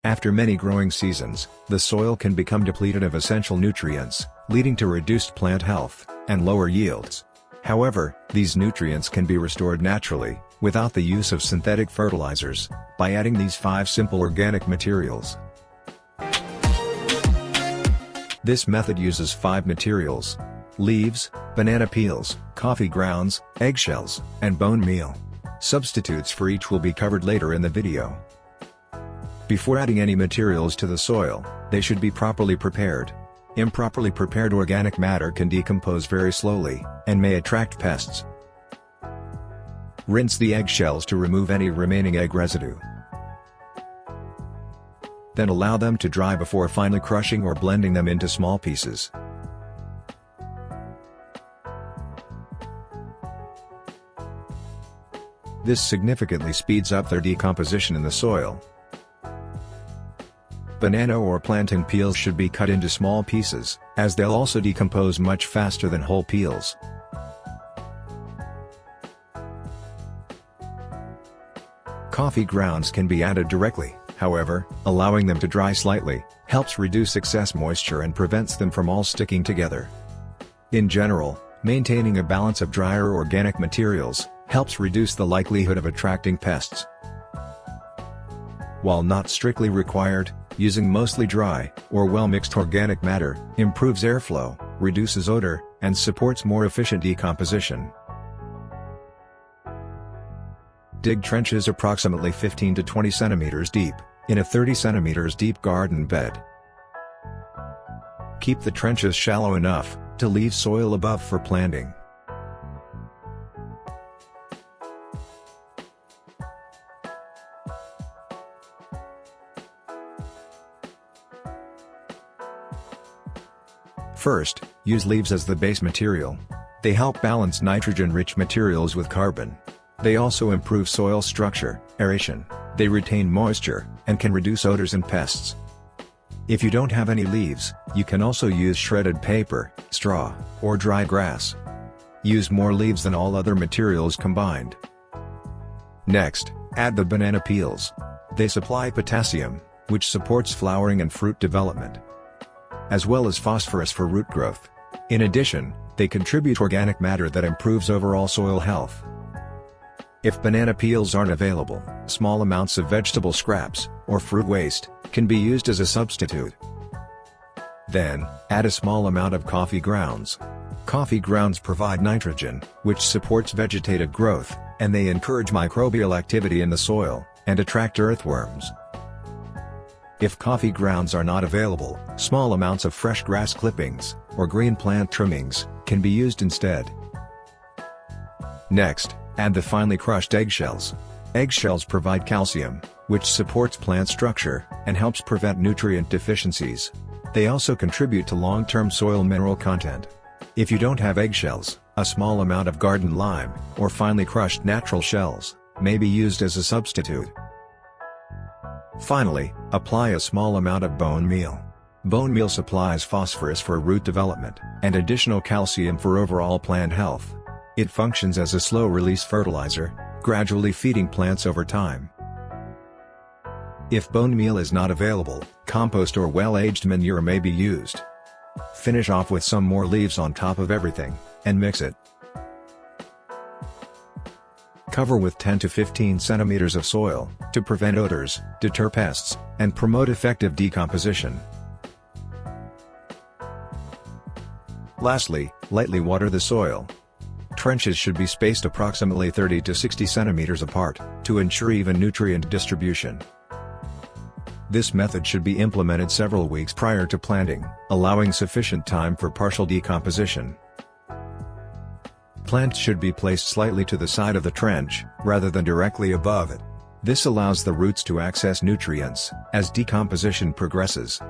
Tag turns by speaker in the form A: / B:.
A: After many growing seasons, the soil can become depleted of essential nutrients, leading to reduced plant health and lower yields. However, these nutrients can be restored naturally, without the use of synthetic fertilizers, by adding these 5 simple organic materials. This method uses 5 materials: leaves, banana peels, coffee grounds, eggshells, and bone meal. Substitutes for each will be covered later in the video. Before adding any materials to the soil, they should be properly prepared. Improperly prepared organic matter can decompose very slowly, and may attract pests. Rinse the eggshells to remove any remaining egg residue. Then allow them to dry before finally crushing or blending them into small pieces. This significantly speeds up their decomposition in the soil. Banana or plantain peels should be cut into small pieces, as they'll also decompose much faster than whole peels. Coffee grounds can be added directly, however, allowing them to dry slightly helps reduce excess moisture and prevents them from all sticking together. In general, maintaining a balance of drier organic materials helps reduce the likelihood of attracting pests. While not strictly required, using mostly dry, or well-mixed organic matter improves airflow, reduces odor, and supports more efficient decomposition. Dig trenches approximately 15 to 20 centimeters deep, in a 30 centimeters deep garden bed. Keep the trenches shallow enough to leave soil above for planting. First, use leaves as the base material. They help balance nitrogen-rich materials with carbon. They also improve soil structure, aeration, they retain moisture, and can reduce odors and pests. If you don't have any leaves, you can also use shredded paper, straw, or dry grass. Use more leaves than all other materials combined. Next, add the banana peels. They supply potassium, which supports flowering and fruit development, as well as phosphorus for root growth. In addition, they contribute organic matter that improves overall soil health. If banana peels aren't available, small amounts of vegetable scraps, or fruit waste, can be used as a substitute. Then, add a small amount of coffee grounds. Coffee grounds provide nitrogen, which supports vegetative growth, and they encourage microbial activity in the soil, and attract earthworms. If coffee grounds are not available, small amounts of fresh grass clippings, or green plant trimmings, can be used instead. Next, add the finely crushed eggshells. Eggshells provide calcium, which supports plant structure, and helps prevent nutrient deficiencies. They also contribute to long-term soil mineral content. If you don't have eggshells, a small amount of garden lime, or finely crushed natural shells, may be used as a substitute. Finally, apply a small amount of bone meal. Bone meal supplies phosphorus for root development, and additional calcium for overall plant health. It functions as a slow-release fertilizer, gradually feeding plants over time. If bone meal is not available, compost or well-aged manure may be used. Finish off with some more leaves on top of everything, and mix it. Cover with 10 to 15 centimeters of soil, to prevent odors, deter pests, and promote effective decomposition. Lastly, lightly water the soil. Trenches should be spaced approximately 30 to 60 centimeters apart, to ensure even nutrient distribution. This method should be implemented several weeks prior to planting, allowing sufficient time for partial decomposition. Plants should be placed slightly to the side of the trench, rather than directly above it. This allows the roots to access nutrients, as decomposition progresses.